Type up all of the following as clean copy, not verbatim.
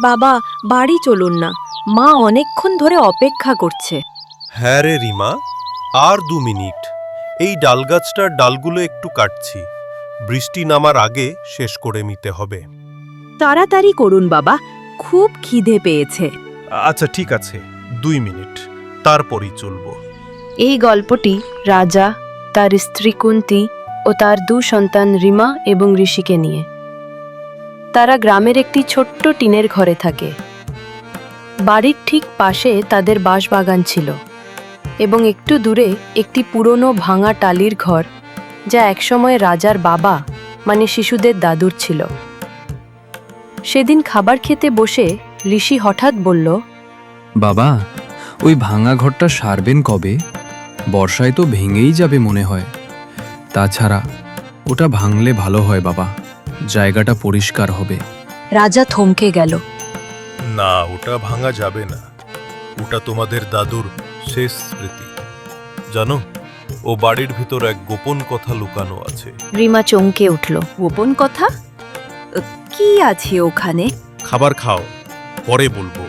বাবা, বাড়ি চলুন না, মা অনেকক্ষণ ধরে অপেক্ষা করছে। হ্যাঁ রে রিমা, আর 2 মিনিট। এই ডালগাছটার ডালগুলো একটু কাটছি, বৃষ্টি নামার আগে শেষ করে নিতে হবে। তাড়াতাড়ি করুন বাবা, খুব খিদে পেয়েছে। আচ্ছা ঠিক আছে, 2 মিনিট, তারপরই চলবো। এই গল্পটি রাজা, তার স্ত্রী কুন্তী ও তার 2 সন্তান রিমা এবং ঋষিকে নিয়ে। তারা গ্রামের একটি ছোট্ট টিনের ঘরে থাকে। বাড়ির ঠিক পাশে তাদের বাঁশবাগান ছিল এবং একটু দূরে একটি পুরনো ভাঙা টালির ঘর, যা একসময় রাজার বাবা মানে শিশুদের দাদুর ছিল। সেদিন খাবার খেতে বসে ঋষি হঠাৎ বলল, বাবা, ওই ভাঙা ঘরটা সারবেন কবে? বর্ষায় তো ভেঙেই যাবে মনে হয়। তাছাড়া ওটা ভাঙলে ভালো হয় বাবা, জায়গাটা পরিষ্কার হবে। রাজা থমকে গেল। না, ওটা ভাঙা যাবে না। ওটা তোমাদের দাদুর শেষ স্মৃতি। জানো, ও বাড়ির ভিতর এক গোপন কথা লুকানো আছে। রিমা চমকে উঠল। গোপন কথা? কি আছে ওখানে? খাবার খাও, পরে বলবো।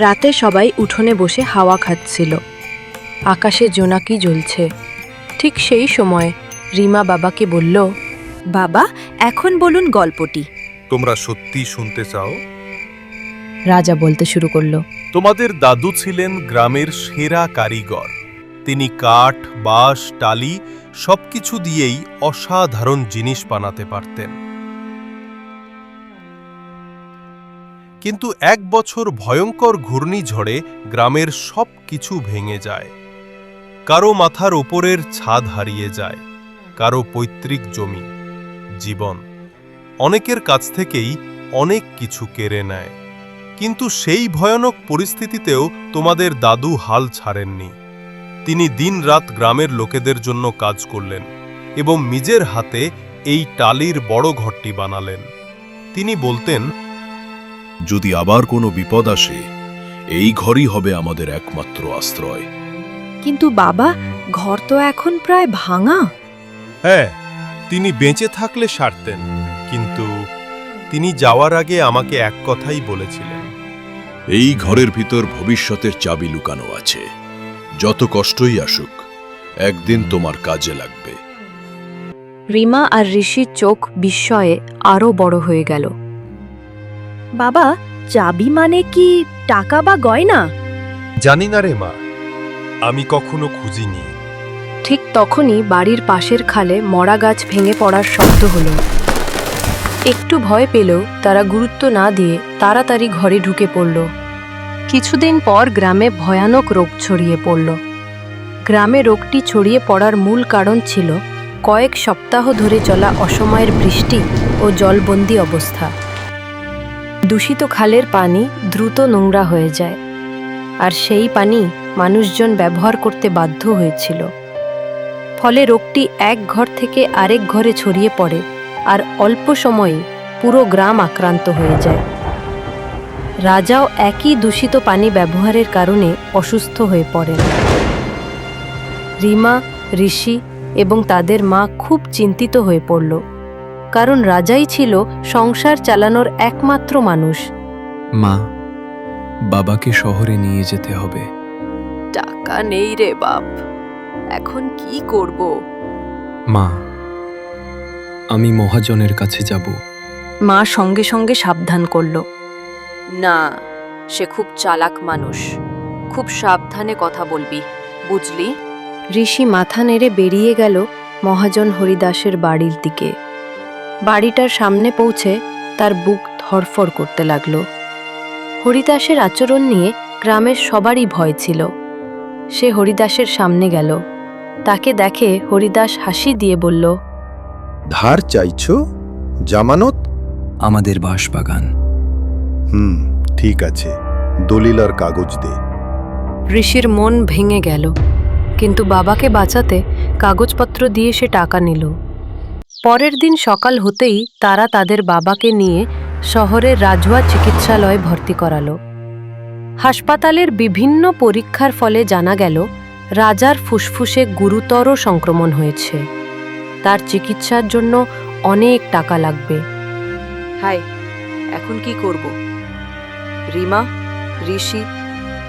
রাতে সবাই উঠোনে বসে হাওয়া খাচ্ছিল। আকাশে জোনাকি জ্বলছে। ঠিক সেই সময় রিমা বাবাকে বলল, বাবা, এখন বলুন গল্পটি। তোমরা সত্যি শুনতে চাও? রাজা বলতে শুরু করলো। তোমাদের দাদু ছিলেন গ্রামের সেরা কারিগর। তিনি কাঠ, বাঁশ, টালি সবকিছু দিয়েই অসাধারণ জিনিস বানাতে পারতেন। কিন্তু এক বছর ভয়ঙ্কর ঘূর্ণিঝড়ে গ্রামের সব কিছু ভেঙে যায়। কারো মাথার ওপরের ছাদ হারিয়ে যায়, কারো পৈতৃক জমি, জীবন, অনেকের কাছ থেকেই অনেক কিছু কেড়ে নেয়। কিন্তু সেই ভয়ানক পরিস্থিতিতেও তোমাদের দাদু হাল ছাড়েননি। তিনি দিনরাত গ্রামের লোকেদের জন্য কাজ করলেন এবং নিজের হাতে এই টালির বড় ঘরটি বানালেন। তিনি বলতেন, যদি আবার কোনো বিপদ আসে, এই ঘরই হবে আমাদের একমাত্র আশ্রয়। কিন্তু বাবা, ঘর তো এখন প্রায় ভাঙা। হ্যাঁ, তিনি বেঁচে থাকলে সারতেন, কিন্তু তিনি যাওয়ার আগে আমাকে এক কথাই বলেছিলেন, এই ঘরের ভিতর ভবিষ্যতের চাবি লুকানো আছে। যত কষ্টই আসুক, একদিন তোমার কাজে লাগবে। রিমা আর ঋষির চোখ বিস্ময়ে আরো বড় হয়ে গেল। বাবা, চাবি মানে কি টাকা বা গয়না? জানি না রে মা, আমি কখনো খুঁজিনি। ঠিক তখনই বাড়ির পাশের খালে মরা গাছ ভেঙে পড়ার শব্দ হলো। একটু ভয় পেলেও তারা গুরুত্ব না দিয়ে তাড়াতাড়ি ঘরে ঢুকে পড়ল। কিছুদিন পর গ্রামে ভয়ানক রোগ ছড়িয়ে পড়ল। গ্রামে রোগটি ছড়িয়ে পড়ার মূল কারণ ছিল কয়েক সপ্তাহ ধরে চলা অসময়ের বৃষ্টি ও জলবন্দি অবস্থা। দূষিত খালের পানি দ্রুত নোংরা হয়ে যায়, আর সেই পানি মানুষজন ব্যবহার করতে বাধ্য হয়েছিল। ফলে রোগটি এক ঘর থেকে আরেক ঘরে ছড়িয়ে পড়ে, আর অল্প সময়ে পুরো গ্রাম আক্রান্ত হয়ে যায়। রাজাও একই দূষিত পানি ব্যবহারের কারণে অসুস্থ হয়ে পড়েন। রিমা, ঋষি এবং তাদের মা খুব চিন্তিত হয়ে পড়ল, কারণ রাজাই ছিল সংসার চালানোর একমাত্র মানুষ। মা, বাবাকে শহরে নিয়ে যেতে হবে। টাকা নেই রে বাপ, এখন কি করব? মা, আমি মহাজনের কাছে যাব। মা সঙ্গে সঙ্গে সাবধান করল, না, সে খুব চালাক মানুষ, খুব সাবধানে কথা বলবি, বুঝলি? ঋষি মাথা নেড়ে বেরিয়ে গেল মহাজন হরিদাসের বাড়ির দিকে। বাড়িটার সামনে পৌঁছে তার বুক ধড়ফড় করতে লাগলো। হরিদাসের আচরণ নিয়ে গ্রামের সবারই ভয় ছিল। সে হরিদাসের সামনে গেল। তাকে দেখে হরিদাস হাসি দিয়ে বলল, ধার চাইছো? জামানত? আমাদের বাঁশবাগান। ঠিক আছে, দলিল আর কাগজ দে। ঋষির মন ভেঙে গেল, কিন্তু বাবাকে বাঁচাতে কাগজপত্র দিয়ে সে টাকা নিল। পরের দিন সকাল হতেই তারা তাদের বাবাকে নিয়ে শহরের রাজুয়া চিকিৎসালয়ে ভর্তি করালো। হাসপাতালের বিভিন্ন পরীক্ষার ফলে জানা গেল রাজার ফুসফুসে গুরুতর সংক্রমণ হয়েছে। তার চিকিৎসার জন্য অনেক টাকা লাগবে। হায়, এখন কি করব? রিমা, ঋষি,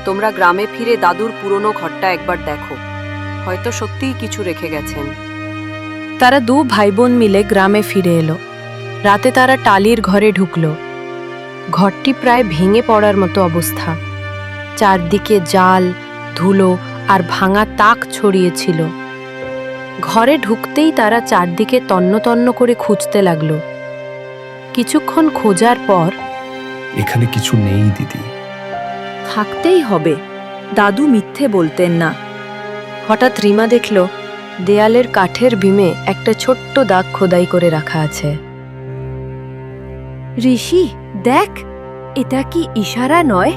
তোমরা গ্রামে ফিরে দাদুর পুরনো ঘরটা একবার দেখো, হয়তো সত্যিই কিছু রেখে গেছেন। তারা দু ভাই বোন মিলে গ্রামে ফিরে এলো। রাতে তারা টালির ঘরে ঢুকলো। ঘরটি প্রায় ভেঙে পড়ার মতো অবস্থা। চারদিকে জাল, ধুলো আর ভাঙা তাক ছড়িয়েছিল। ঘরে ঢুকতেই তারা চারদিকে তন্ন তন্ন করে খুঁজতে লাগলো। কিছুক্ষণ খোঁজার পর এখানে কিছু নেই দিদি। থাকতেই হবে, দাদু মিথ্যে বলতেন না। হঠাৎ রিমা দেখল দেয়ালের কাঠের বিমে একটা ছোট্ট দাগ খোদাই করে রাখা আছে। ঋষি, দেখ, এটা কি ইশারা নয়?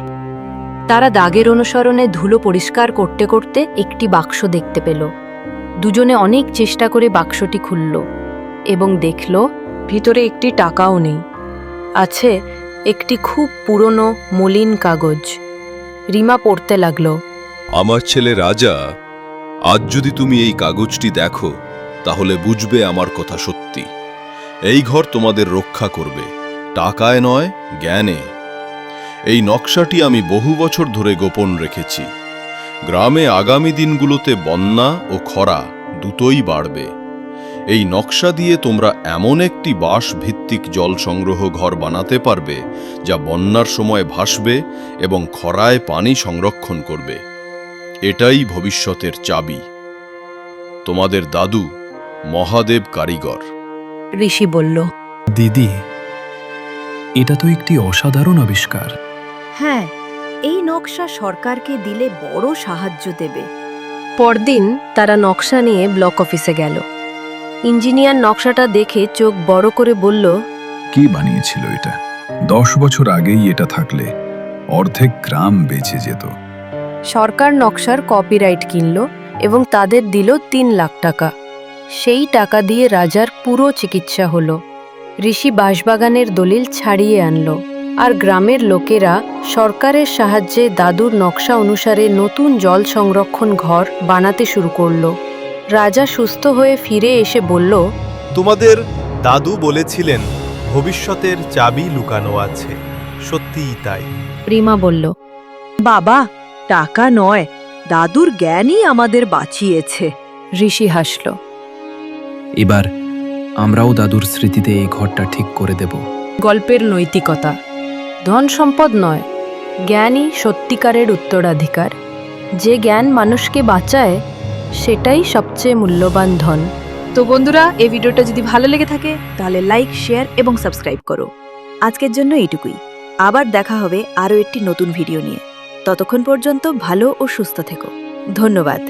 তারা দাগের অনুসরণে ধুলো পরিষ্কার করতে করতে একটি বাক্স দেখতে পেল। দুজনে অনেক চেষ্টা করে বাক্সটি খুলল এবং দেখল ভিতরে একটি টাকাও নেই। আছে একটি খুব পুরনো মলিন কাগজ। রিমা পড়তে লাগলো। আমার ছেলে রাজা, আজ যদি তুমি এই কাগজটি দেখো তাহলে বুঝবে আমার কথা সত্যি। এই ঘর তোমাদের রক্ষা করবে, টাকায় নয়, জ্ঞানে। এই নকশাটি আমি বহু বছর ধরে গোপন রেখেছি। গ্রামে আগামী দিনগুলোতে বন্যা ও খরা দুটোই বাড়বে। এই নকশা দিয়ে তোমরা এমন একটি বাঁশ ভিত্তিক জল সংগ্রহ ঘর বানাতে পারবে যা বন্যার সময় ভাসবে এবং খরায় পানি সংরক্ষণ করবে। এটাই ভবিষ্যতের চাবি। তোমাদের দাদু, মহাদেব কারিগর। ঋষি বলল, দিদি, এটা তো একটি অসাধারণ আবিষ্কার। হ্যাঁ, এই নকশা সরকারকে দিলে বড় সাহায্য দেবে। পরদিন তারা নকশা নিয়ে ব্লক অফিসে গেল। ইঞ্জিনিয়ার নকশাটা দেখে চোখ বড় করে বলল, কি বানিয়েছিল এটা? 10 বছর আগেই এটা থাকলে অর্ধেক গ্রাম বেঁচে যেত। সরকার নকশার কপিরাইট কিনল এবং তাদের দিল 3 লাখ টাকা। সেই টাকা দিয়ে রাজার পুরো চিকিৎসা হলো। ঋষি বাঁশবাগানের দলিল ছাড়িয়ে আনলো আর গ্রামের লোকেরা সরকারের সাহায্যে দাদুর নকশা অনুসারে নতুন জল সংরক্ষণ ঘর বানাতে শুরু করলো। রাজা সুস্থ হয়ে ফিরে এসে বলল, তোমাদের দাদু বলেছিলেন ভবিষ্যতের চাবি লুকানো আছে। সত্যিই তাই। রিমা বলল, বাবা, টাকা নয়, দাদুর জ্ঞানই আমাদের বাঁচিয়েছে। ঋষি হাসল। এবার আমরাও দাদুর স্মৃতিতে এই ঘরটা ঠিক করে দেব। গল্পের নৈতিকতা: ধন সম্পদ নয়, জ্ঞানই সত্যিকারের উত্তরাধিকার। যে জ্ঞান মানুষকে বাঁচায় সেটাই সবচেয়ে মূল্যবান ধন। তো বন্ধুরা, এই ভিডিওটা যদি ভালো লেগে থাকে তাহলে লাইক, শেয়ার এবং সাবস্ক্রাইব করো। আজকের জন্য এইটুকুই। আবার দেখা হবে আরও একটি নতুন ভিডিও নিয়ে। ততক্ষণ পর্যন্ত ভালো ও সুস্থ থেকো। ধন্যবাদ।